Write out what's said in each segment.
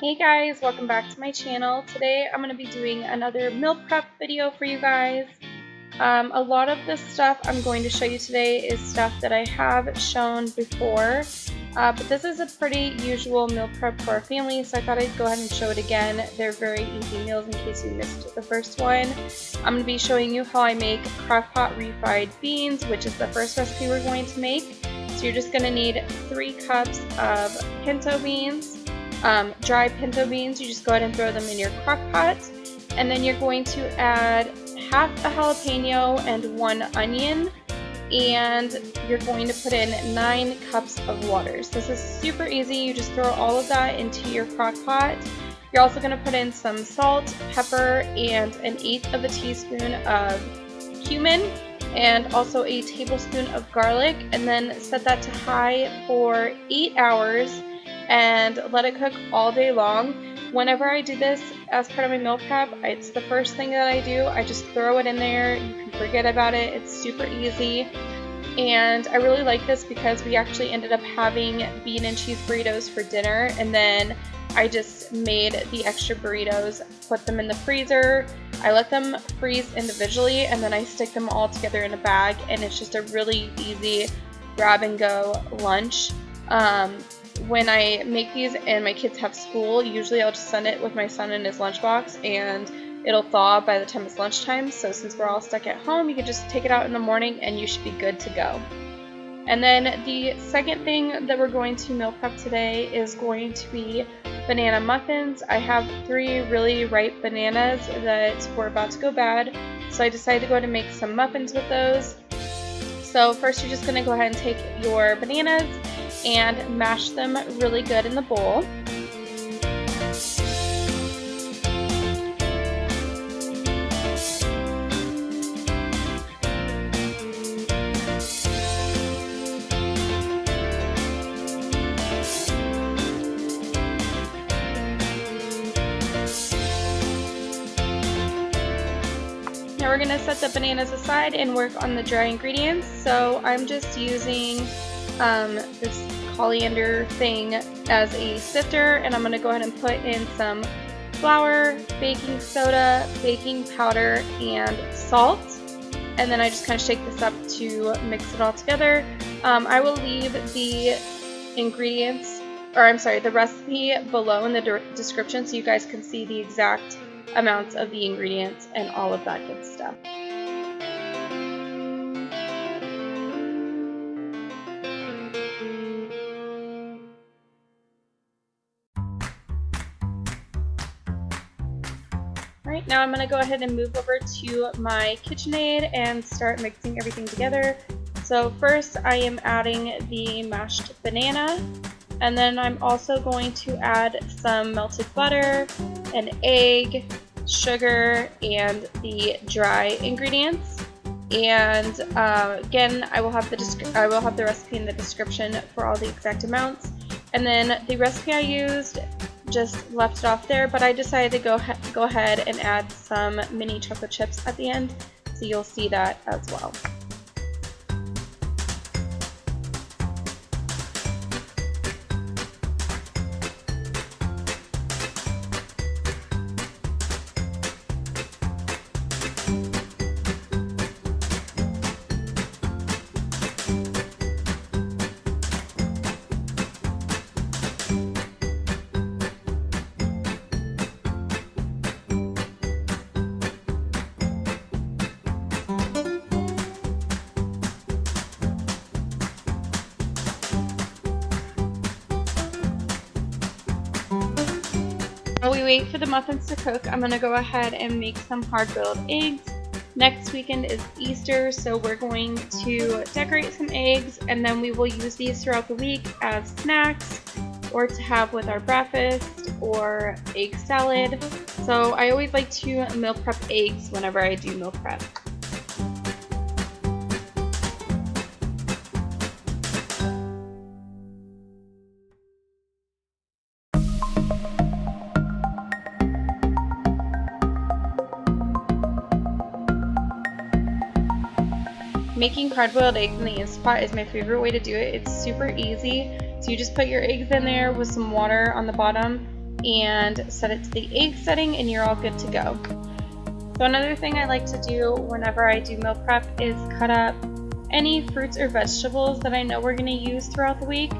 Hey guys, welcome back to my channel. Today I'm going to be doing another meal prep video for you guys. A lot of the stuff I'm going to show you today is stuff that I have shown before, but this is a pretty usual meal prep for our family, so I thought I'd go ahead and show it again. They're very easy meals in case you missed the first one. I'm going to be showing you how I make crock-pot refried beans, which is the first recipe we're going to make. So you're just going to need 3 cups of pinto beans. Dry pinto beans, you just go ahead and throw them in your crock pot, and then you're going to add half a jalapeno and 1 onion, and you're going to put in 9 cups of water. So this is super easy. You just throw all of that into your crock pot. You're also going to put in some salt, pepper, and 1/8 of a teaspoon of cumin, and also a tablespoon of garlic, and then set that to high for 8 hours. And let it cook all day long. Whenever I do this as part of my meal prep, it's the first thing that I do. I just throw it in there. You can forget about it. It's super easy. And I really like this because we actually ended up having bean and cheese burritos for dinner, and then I just made the extra burritos, put them in the freezer. I let them freeze individually, and then I stick them all together in a bag, and it's just a really easy grab and go lunch. When I make these and my kids have school, usually I'll just send it with my son in his lunchbox, and it'll thaw by the time it's lunchtime. So since we're all stuck at home, you can just take it out in the morning and you should be good to go. And then the second thing that we're going to meal prep today is going to be banana muffins. I have 3 really ripe bananas that were about to go bad, so I decided to go ahead and make some muffins with those. So first you're just going to go ahead and take your bananas and mash them really good in the bowl. Now we're going to set the bananas aside and work on the dry ingredients. So I'm just using this coriander thing as a sifter, and I'm going to go ahead and put in some flour, baking soda, baking powder, and salt, and then I just kind of shake this up to mix it all together. I will leave the the recipe below in the description so you guys can see the exact amounts of the ingredients and all of that good stuff. Alright, now I'm going to go ahead and move over to my KitchenAid and start mixing everything together. So first I am adding the mashed banana, and then I'm also going to add some melted butter, an egg, sugar, and the dry ingredients. And again, I will have the recipe in the description for all the exact amounts. And then the recipe I used, just left it off there, but I decided to go ahead and add some mini chocolate chips at the end, so you'll see that as well. While we wait for the muffins to cook, I'm going to go ahead and make some hard-boiled eggs. Next weekend is Easter, so we're going to decorate some eggs, and then we will use these throughout the week as snacks or to have with our breakfast or egg salad. So I always like to meal prep eggs whenever I do meal prep. Making hard-boiled eggs in the Instant Pot is my favorite way to do it. It's super easy. So you just put your eggs in there with some water on the bottom, and set it to the egg setting, and you're all good to go. So another thing I like to do whenever I do meal prep is cut up any fruits or vegetables that I know we're going to use throughout the week.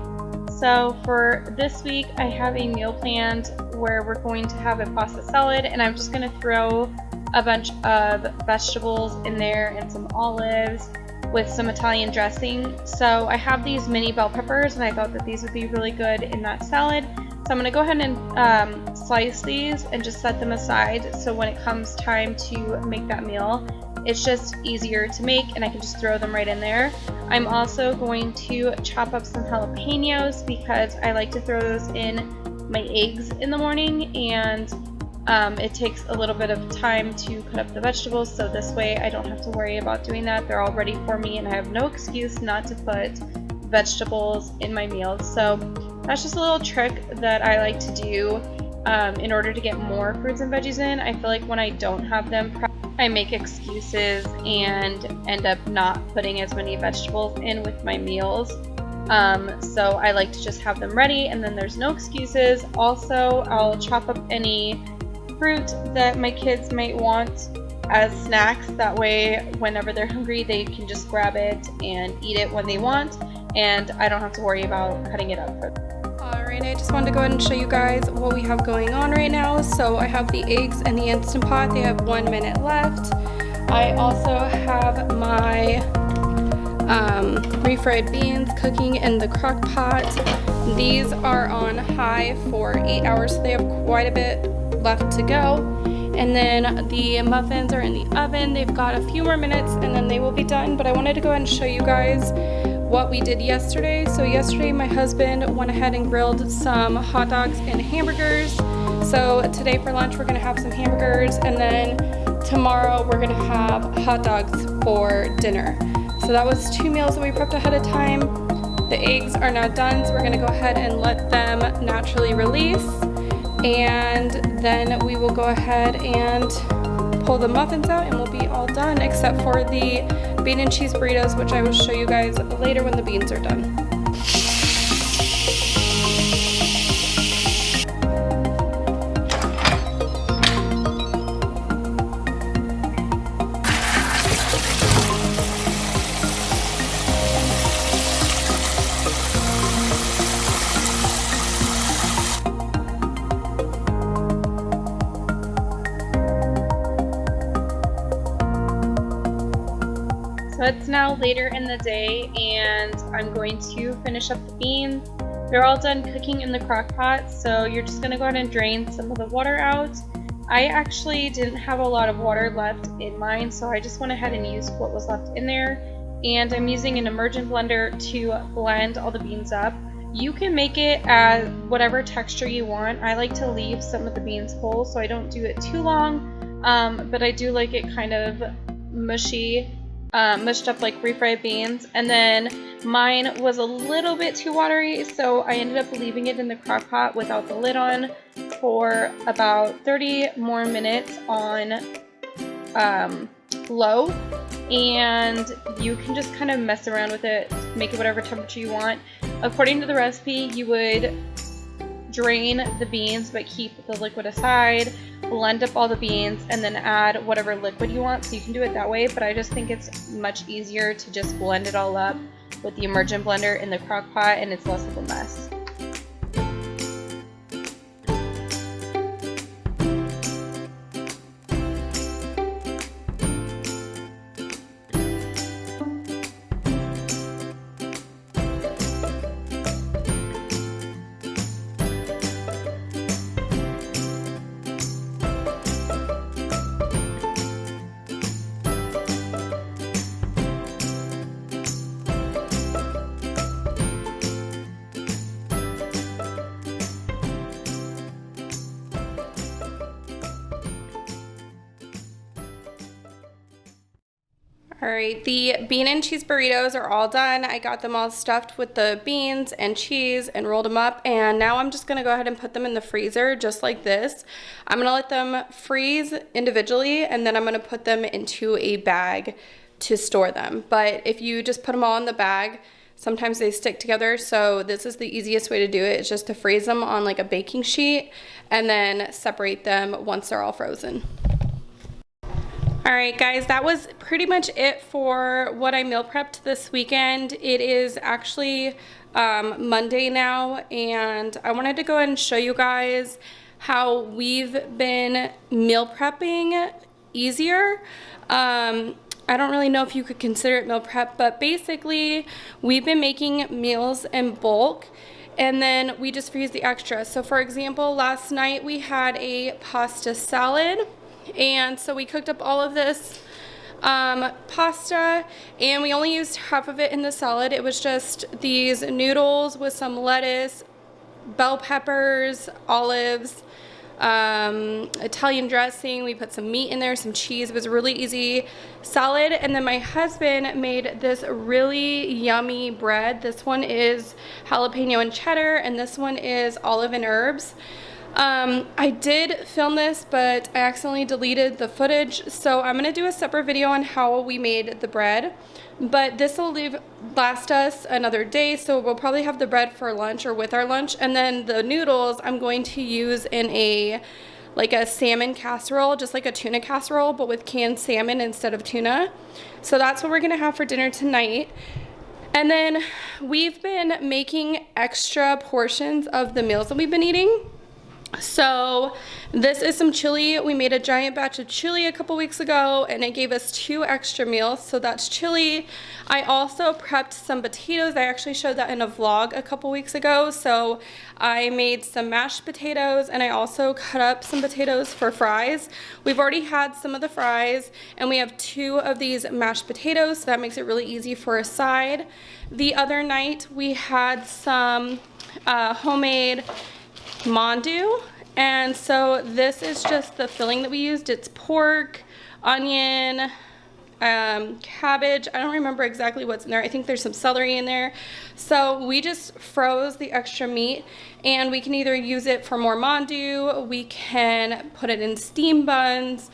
So for this week, I have a meal planned where we're going to have a pasta salad, and I'm just going to throw a bunch of vegetables in there and some olives with some Italian dressing. So I have these mini bell peppers, and I thought that these would be really good in that salad. So I'm going to go ahead and slice these and just set them aside, so when it comes time to make that meal, it's just easier to make and I can just throw them right in there. I'm also going to chop up some jalapenos because I like to throw those in my eggs in the morning, and it takes a little bit of time to cut up the vegetables, so this way I don't have to worry about doing that. They're all ready for me and I have no excuse not to put vegetables in my meals. So that's just a little trick that I like to do in order to get more fruits and veggies in. I feel like when I don't have them, I make excuses and end up not putting as many vegetables in with my meals. So I like to just have them ready, and then there's no excuses. Also, I'll chop up any fruit that my kids might want as snacks. That way, whenever they're hungry, they can just grab it and eat it when they want, and I don't have to worry about cutting it up for them. Alright, I just wanted to go ahead and show you guys what we have going on right now. So I have the eggs in the Instant Pot. They have 1 minute left. I also have my refried beans cooking in the crock pot. These are on high for 8 hours, so they have quite a bit left to go. And then the muffins are in the oven. They've got a few more minutes and then they will be done. But I wanted to go ahead and show you guys what we did yesterday. So yesterday my husband went ahead and grilled some hot dogs and hamburgers. So today for lunch we're gonna have some hamburgers, and then tomorrow we're gonna have hot dogs for dinner. So that was 2 meals that we prepped ahead of time. The eggs are now done, so we're gonna go ahead and let them naturally release. And then we will go ahead and pull the muffins out and we'll be all done, except for the bean and cheese burritos, which I will show you guys later when the beans are done. So it's now later in the day and I'm going to finish up the beans. They're all done cooking in the crock pot, so you're just going to go ahead and drain some of the water out. I actually didn't have a lot of water left in mine, so I just went ahead and used what was left in there. And I'm using an immersion blender to blend all the beans up. You can make it as whatever texture you want. I like to leave some of the beans whole so I don't do it too long, but I do like it kind of mushy. Mushed up like refried beans, and then mine was a little bit too watery, so I ended up leaving it in the crock pot without the lid on for about 30 more minutes on low, and you can just kind of mess around with it, make it whatever temperature you want. According to the recipe, you would drain the beans but keep the liquid aside, blend up all the beans, and then add whatever liquid you want, so you can do it that way, but I just think it's much easier to just blend it all up with the immersion blender in the crock pot, and it's less of a mess. Alright, the bean and cheese burritos are all done. I got them all stuffed with the beans and cheese and rolled them up, and now I'm just going to go ahead and put them in the freezer just like this. I'm going to let them freeze individually, and then I'm going to put them into a bag to store them. But if you just put them all in the bag, sometimes they stick together. So this is the easiest way to do it. It's just to freeze them on like a baking sheet and then separate them once they're all frozen. All right, guys, that was pretty much it for what I meal prepped this weekend. It is actually Monday now, and I wanted to go ahead and show you guys how we've been meal prepping easier. I don't really know if you could consider it meal prep, but basically we've been making meals in bulk and then we just freeze the extra. So for example, last night we had a pasta salad, and so we cooked up all of this pasta, and we only used half of it in the salad. It was just these noodles with some lettuce, bell peppers, olives, Italian dressing. We put some meat in there, some cheese. It was a really easy salad. And then my husband made this really yummy bread. This one is jalapeno and cheddar, and this one is olive and herbs. I did film this, but I accidentally deleted the footage, so I'm gonna do a separate video on how we made the bread. But this will last us another day, so we'll probably have the bread for lunch or with our lunch, and then the noodles I'm going to use in a salmon casserole, just like a tuna casserole, but with canned salmon instead of tuna. So that's what we're gonna have for dinner tonight. And then we've been making extra portions of the meals that we've been eating. So this is some chili. We made a giant batch of chili a couple weeks ago, and it gave us 2 extra meals. So that's chili. I also prepped some potatoes. I actually showed that in a vlog a couple weeks ago. So I made some mashed potatoes, and I also cut up some potatoes for fries. We've already had some of the fries, and we have 2 of these mashed potatoes, so that makes it really easy for a side. The other night we had some homemade mandu, and so this is just the filling that we used. It's pork, onion, cabbage. I don't remember exactly what's in there. I think there's some celery in there. So we just froze the extra meat, and we can either use it for more mandu, we can put it in steam buns,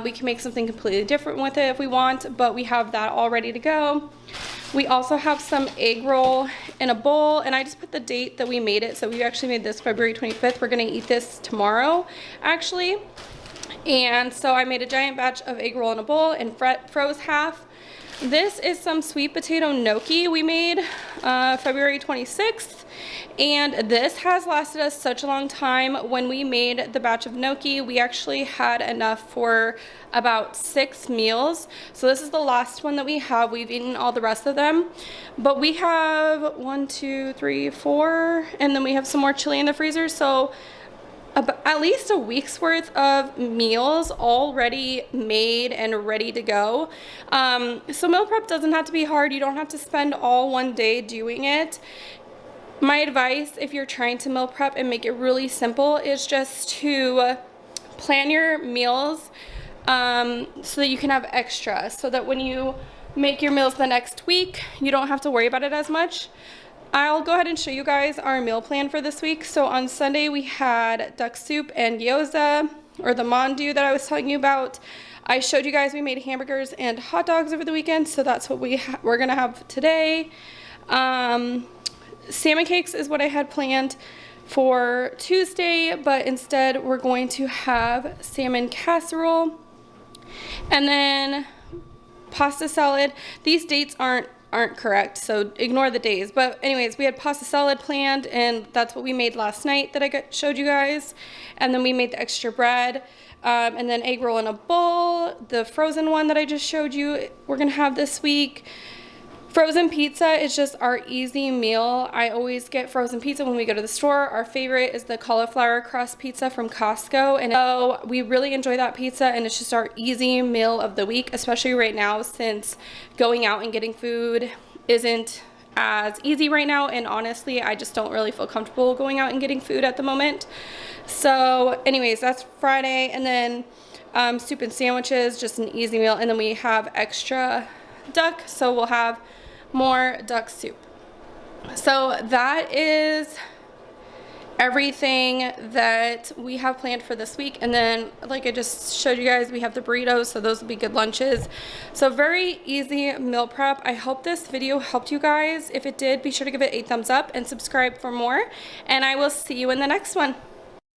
we can make something completely different with it if we want, but we have that all ready to go. We also have some egg roll in a bowl, and I just put the date that we made it. So we actually made this February 25th. We're gonna eat this tomorrow, actually. And so I made a giant batch of egg roll in a bowl and froze half. This is some sweet potato gnocchi we made February 26th. And this has lasted us such a long time. When we made the batch of gnocchi, we actually had enough for about 6 meals. So this is the last one that we have. We've eaten all the rest of them. But we have 1, 2, 3, 4, and then we have some more chili in the freezer. So at least a week's worth of meals already made and ready to go. So meal prep doesn't have to be hard. You don't have to spend all one day doing it. My advice, if you're trying to meal prep and make it really simple, is just to plan your meals so that you can have extra, so that when you make your meals the next week, you don't have to worry about it as much. I'll go ahead and show you guys our meal plan for this week. So on Sunday we had duck soup and gyoza, or the mandu that I was telling you about. I showed you guys we made hamburgers and hot dogs over the weekend, so that's what we're gonna have today. Salmon cakes is what I had planned for Tuesday, but instead we're going to have salmon casserole. And then pasta salad. These dates aren't correct, so ignore the days. But anyways, we had pasta salad planned, and that's what we made last night that I showed you guys. And then we made the extra bread, and then egg roll in a bowl. The frozen one that I just showed you, we're gonna have this week. Frozen pizza is just our easy meal. I always get frozen pizza when we go to the store. Our favorite is the cauliflower crust pizza from Costco, and so we really enjoy that pizza, and it's just our easy meal of the week, especially right now since going out and getting food isn't as easy right now, and honestly I just don't really feel comfortable going out and getting food at the moment. So anyways, that's Friday. And then soup and sandwiches, just an easy meal. And then we have extra duck, so we'll have more duck soup. So that is everything that we have planned for this week. And then, like I just showed you guys, we have the burritos, so those will be good lunches. So very easy meal prep. I hope this video helped you guys. If it did, be sure to give it a thumbs up and subscribe for more, and I will see you in the next one.